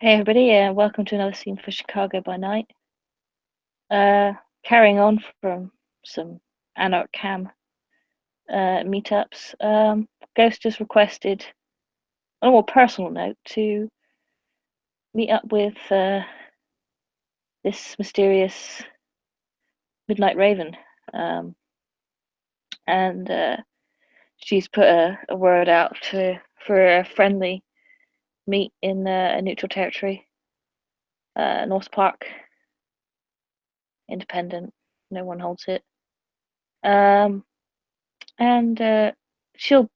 Hey everybody, welcome to another scene for Chicago by Night. Carrying on from some Anarch Cam meetups, Ghost has requested, on a more personal note, to meet up with this mysterious Midnight Raven, and she's put a word out for a friendly meet in a neutral territory, North Park, independent, no one holds it. Um, and she'll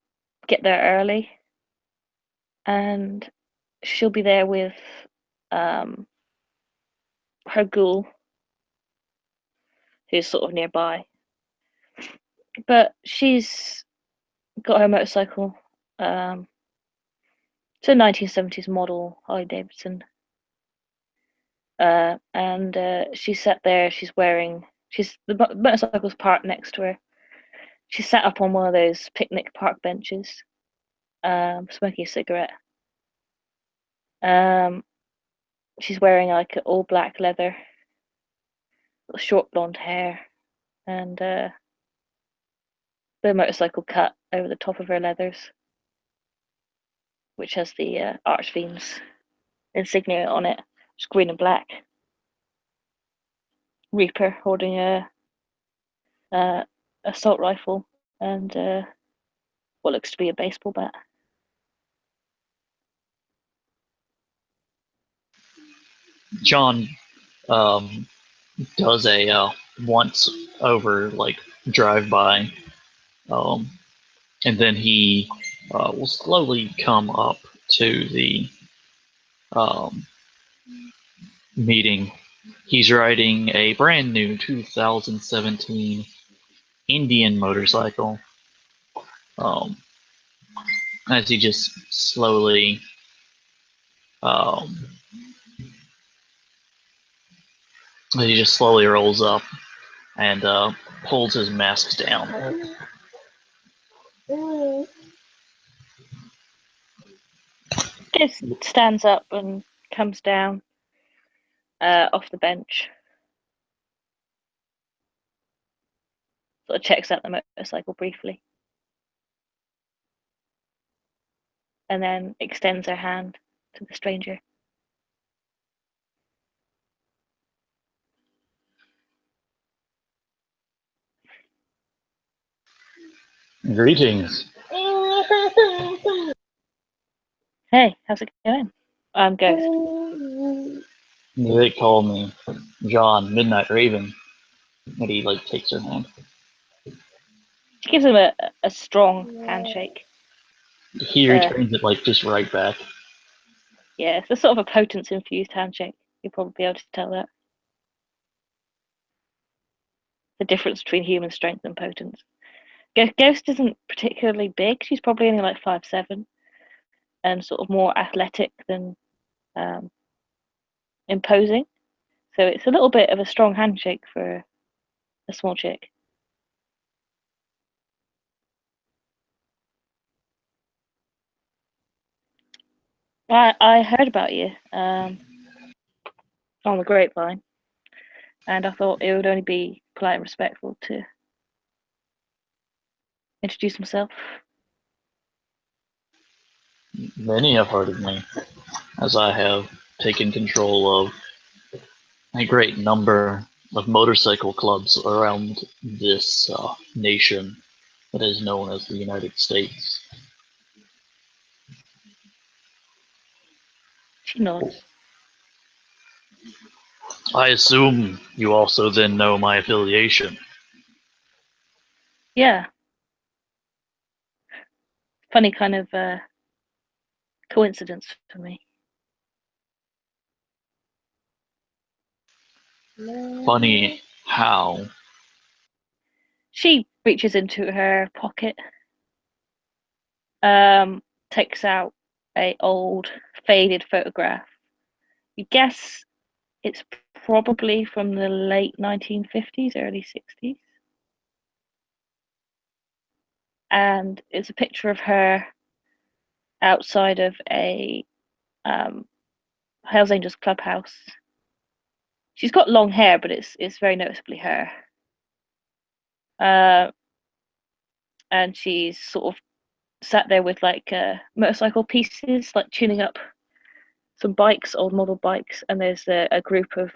get there early, and she'll be there with um, her ghoul, who's sort of nearby. But she's got her motorcycle. It's a 1970s model Harley Davidson, and she's sat there. She's the motorcycle's parked next to her. She's sat up on one of those picnic park benches, smoking a cigarette. Um, she's wearing like all black leather, short blonde hair, and the motorcycle cut over the top of her leathers, which has the Archfiend's insignia on it. It's green and black. Reaper holding a assault rifle and what looks to be a baseball bat. John um, does a once over like drive by, um, and then he will slowly come up to the um, meeting. He's riding a brand new 2017 Indian motorcycle. Um, as he just slowly um, rolls up and pulls his mask down. Just stands up and comes down off the bench. Sort of checks out the motorcycle briefly, and then extends her hand to the stranger. Greetings. Hey, how's it going? I'm Ghost. They call me John Midnight Raven, and he like takes her hand. She gives him a strong handshake. He returns it like just right back. Yeah, it's a sort of a potence infused handshake. You'll probably be able to tell that. The difference between human strength and potence. Ghost isn't particularly big. She's probably only like 5'7", and sort of more athletic than um, imposing. So it's a little bit of a strong handshake for a small chick. I heard about you on the grapevine, and I thought it would only be polite and respectful to introduce myself. Many have heard of me, as I have taken control of a great number of motorcycle clubs around this nation that is known as the United States. She nods. I assume you also then know my affiliation. Yeah, funny kind of coincidence for me. Funny how. She reaches into her pocket, um, takes out a old faded photograph. You guess it's probably from the late 1950s, early 60s. And it's a picture of her outside of a um, Hells Angels clubhouse. She's got long hair, but it's very noticeably her. And she's sort of sat there with like motorcycle pieces, like tuning up some bikes, old model bikes, and there's a group of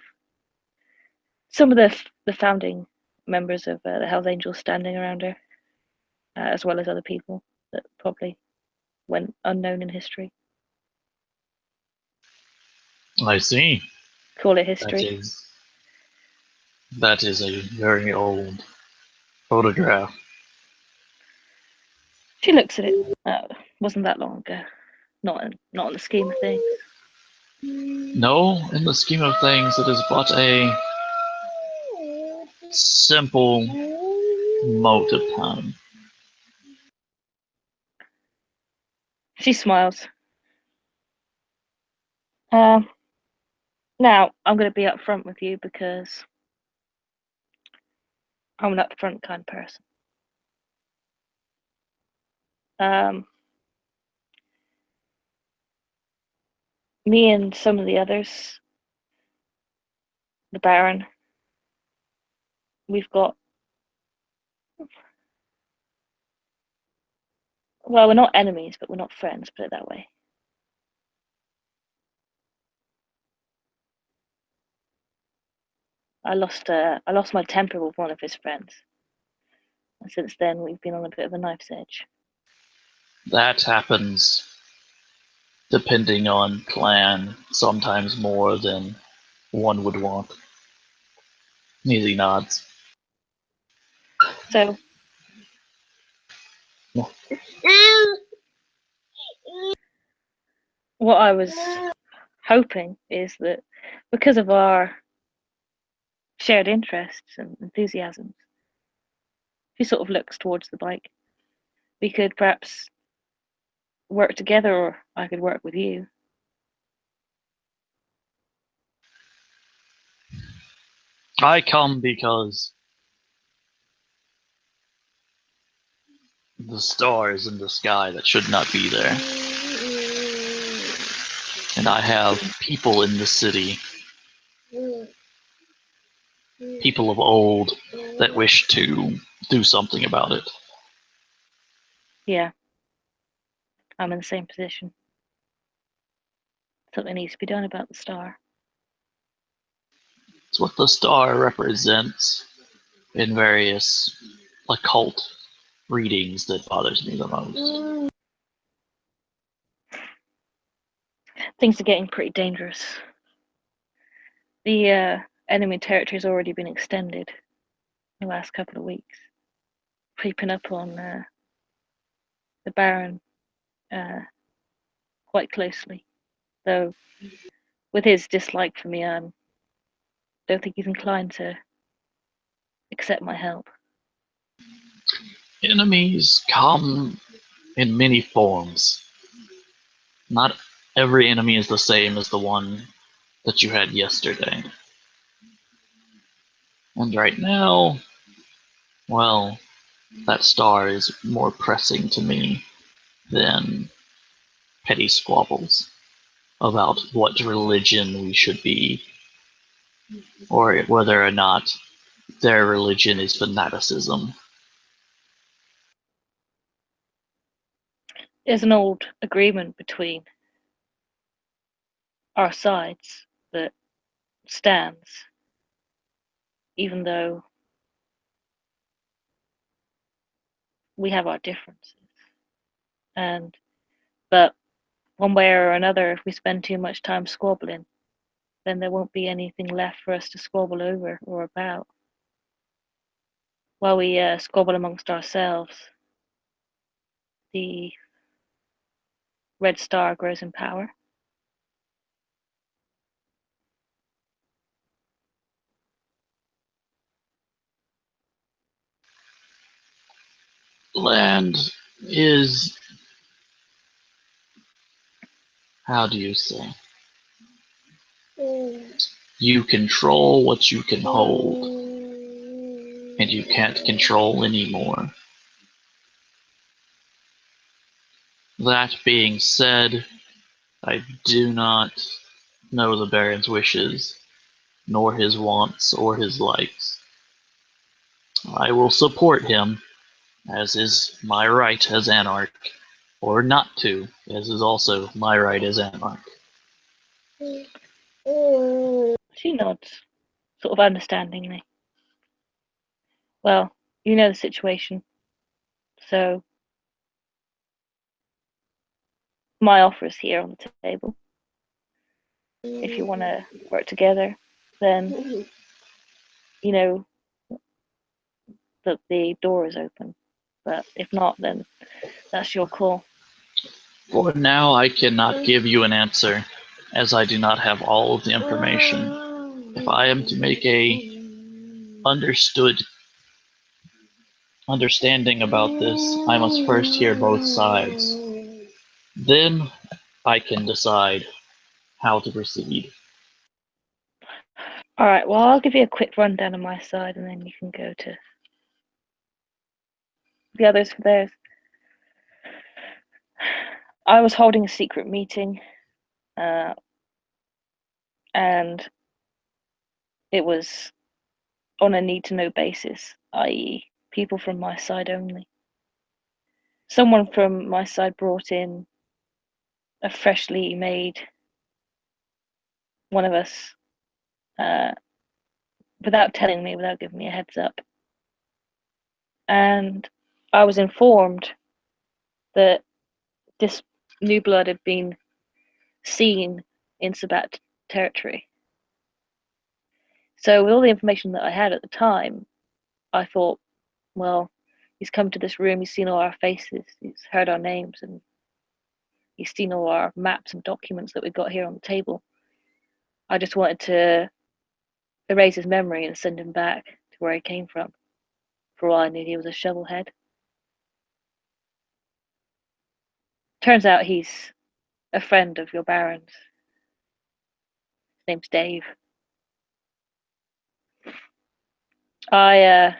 some of the founding members of the Hells Angels standing around her, as well as other people that probably went unknown in history. I see. Call it That history. is that is a very old photograph. She looks at it. Wasn't that long ago. Not in the scheme of things. No, in the scheme of things, it is but a simple mote of time. She smiles. Now I'm going to be upfront with you because I'm an upfront kind of person. Me and some of the others, the Baron, we've got. Well, we're not enemies, but we're not friends. Put it that way. I lost my temper with one of his friends, and since then we've been on a bit of a knife's edge. That happens depending on clan, sometimes more than one would want. Easy nods. So what I was hoping is that because of our shared interests and enthusiasms, she sort of looks towards the bike. We could perhaps work together, or I could work with you. I come because the stars in the sky that should not be there. And I have people in the city, people of old, that wish to do something about it. Yeah, I'm in the same position. Something needs to be done about the star. It's what the star represents in various occult readings that bothers me the most. Things are getting pretty dangerous. The enemy territory's already been extended in the last couple of weeks, creeping up on the Baron uh, quite closely. Though, with his dislike for me, I don't think he's inclined to accept my help. Enemies come in many forms. Not every enemy is the same as the one that you had yesterday. And right now, well, that star is more pressing to me than petty squabbles about what religion we should be, or whether or not their religion is fanaticism. There's an old agreement between our sides that stands, even though we have our differences. And but one way or another, if we spend too much time squabbling, then there won't be anything left for us to squabble over or about. While we squabble amongst ourselves, the Red Star grows in power. Land is, how do you say? You control what you can hold, and you can't control anymore. That being said, I do not know the Baron's wishes, nor his wants or his likes. I will support him, as is my right as Anarch, or not to, as is also my right as Anarch. She nods, sort of understandingly. Well, you know the situation, so my offer is here on the table. If you want to work together, then you know that the door is open. But if not, then that's your call. For now, I cannot give you an answer, as I do not have all of the information. If I am to make a understood understanding about this, I must first hear both sides. Then I can decide how to proceed. All right. Well, I'll give you a quick rundown on my side, and then you can go to the others for theirs. I was holding a secret meeting, uh, and it was on a need to know basis, i.e., people from my side only. Someone from my side brought in a freshly made one of us uh, without telling me, without giving me a heads up. And I was informed that this new blood had been seen in Sabat territory. So, with all the information that I had at the time, I thought, well, he's come to this room, he's seen all our faces, he's heard our names, and he's seen all our maps and documents that we've got here on the table. I just wanted to erase his memory and send him back to where he came from. For all I knew, he was a shovelhead. Turns out he's a friend of your Baron's. His name's Dave. I uh,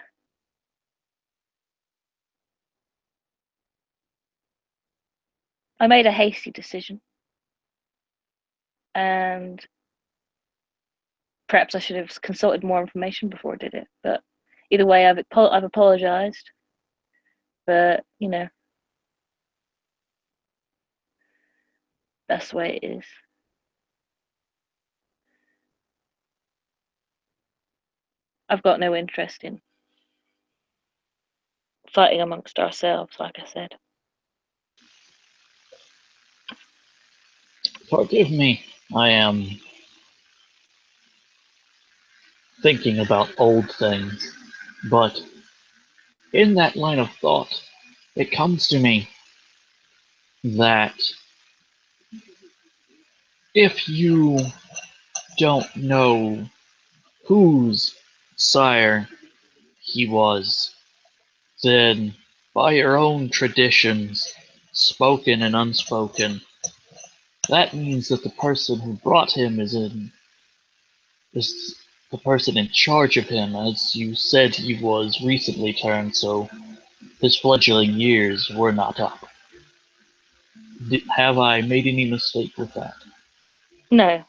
I made a hasty decision, and perhaps I should have consulted more information before I did it. But either way, I've apologized. But that's the way it is. I've got no interest in fighting amongst ourselves, like I said. Forgive me, I am thinking about old things, but in that line of thought, it comes to me that if you don't know whose sire he was, then by your own traditions, spoken and unspoken, that means that the person who brought him is the person in charge of him. As you said, he was recently turned, so his fledgling years were not up. Have I made any mistake with that? No,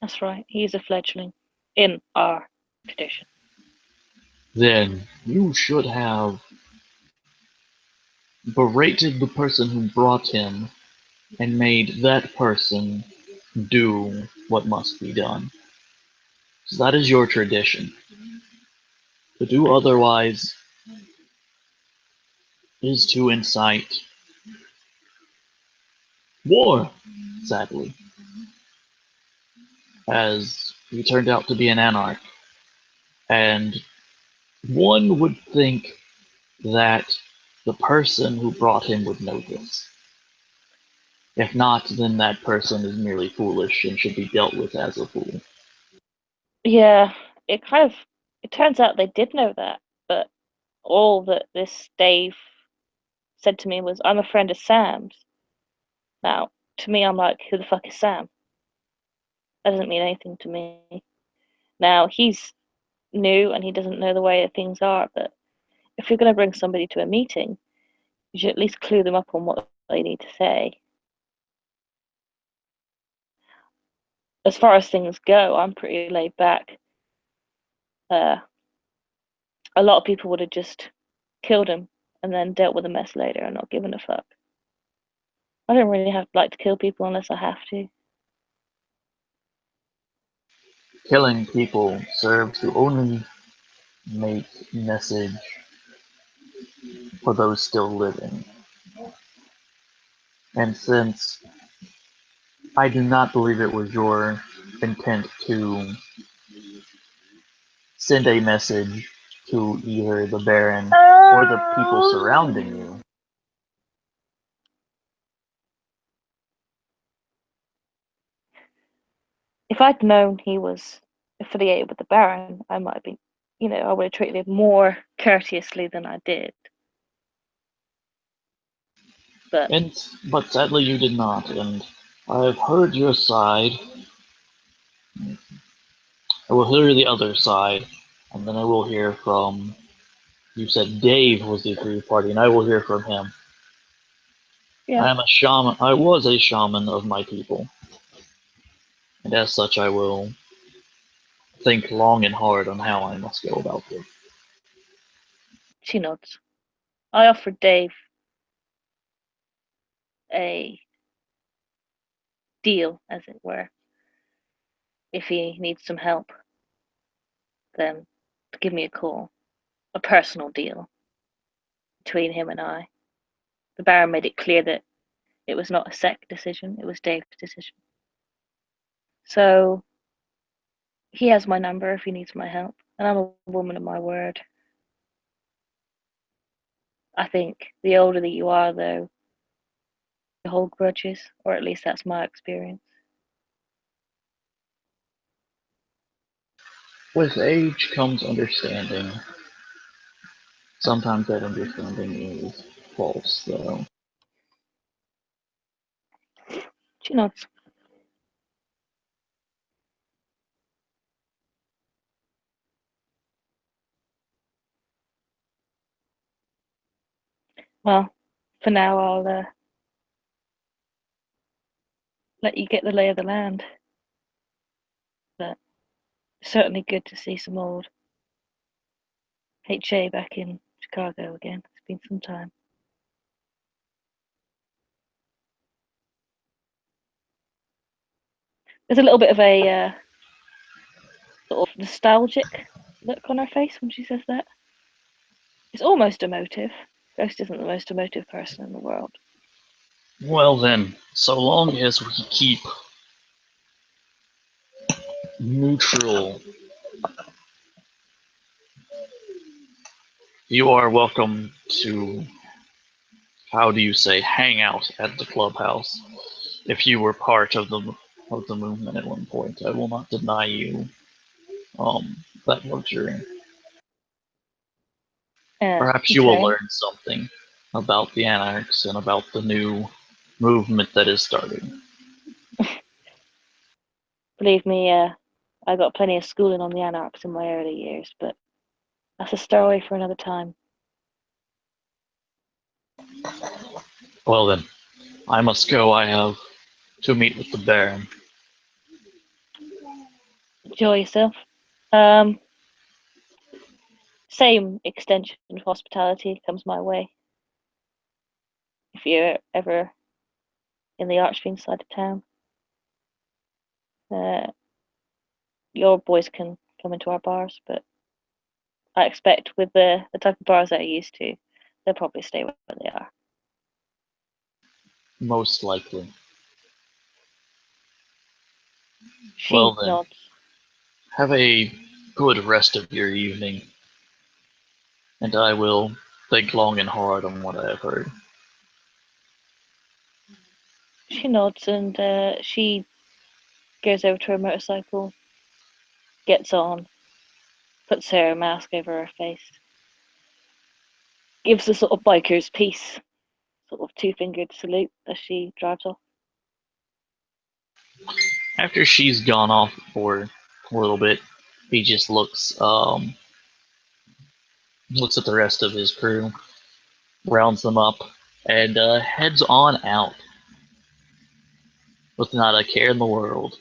that's right. He's a fledgling in our tradition. Then you should have berated the person who brought him and made that person do what must be done. So that is your tradition. To do otherwise is to incite war, sadly, as he turned out to be an anarch. And one would think that the person who brought him would know this. If not, then that person is merely foolish and should be dealt with as a fool. Yeah, it turns out they did know that, but all that this Dave said to me was, "I'm a friend of Sam's." Now, to me, I'm like, "Who the fuck is Sam?" That doesn't mean anything to me. Now, he's new and he doesn't know the way that things are, but if you're going to bring somebody to a meeting, you should at least clue them up on what they need to say. as far as things go, I'm pretty laid back. Uh, a lot of people would have just killed him and then dealt with the mess later and not given a fuck. I don't really like to kill people unless I have to. Killing people serves to only make message for those still living. And since I do not believe it was your intent to send a message to either the Baron or the people surrounding you, If I'd known he was affiliated with the Baron, I might have been, I would have treated him more courteously than I did. But but sadly you did not, and I've heard your side. I will hear the other side, and then I will hear from. You said Dave was the aggrieved party, and I will hear from him. yeah, I am a shaman. I was a shaman of my people, and as such, I will think long and hard on how I must go about this. she nods. I offered Dave a deal, as it were. If he needs some help, then give me a call. A personal deal between him and I. The Baron made it clear that it was not a sect decision, it was Dave's decision. So he has my number if he needs my help, and I'm a woman of my word. I think the older that you are, though, you hold grudges, or at least that's my experience. With age comes understanding. Sometimes that understanding is false, though. She nods. Well, for now, I'll let you get the lay of the land. But it's certainly good to see some old HA back in Chicago again. It's been some time. There's a little bit of a sort of nostalgic look on her face when she says that. It's almost emotive. Ghost isn't the most emotive person in the world. Well then, so long as we keep neutral, you are welcome to, how do you say, hang out at the clubhouse. If you were part of the movement at one point, I will not deny you that luxury. Perhaps you will Okay. learn something about the anarchs and about the new movement that is starting. Believe me, I got plenty of schooling on the anarchs in my early years, but that's a story for another time. Well then, I must go. I have to meet with the Baron. Enjoy yourself. Um, Same extension of hospitality comes my way. If you're ever in the Archfiend side of town, uh, your boys can come into our bars, but I expect with the type of bars that I'm used to, they'll probably stay where they are. Most likely. Well She then, nods. have a good rest of your evening, and I will think long and hard on what I have heard. She nods and she goes over to her motorcycle, gets on, puts her mask over her face, gives a sort of biker's peace, sort of two-fingered salute as she drives off. After she's gone off for a little bit, he just looks at the rest of his crew, rounds them up, and heads on out with not a care in the world.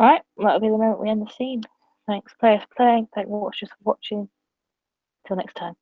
Alright, that'll be the moment we end the scene. Thanks players for playing, thanks watchers for watching. Till next time.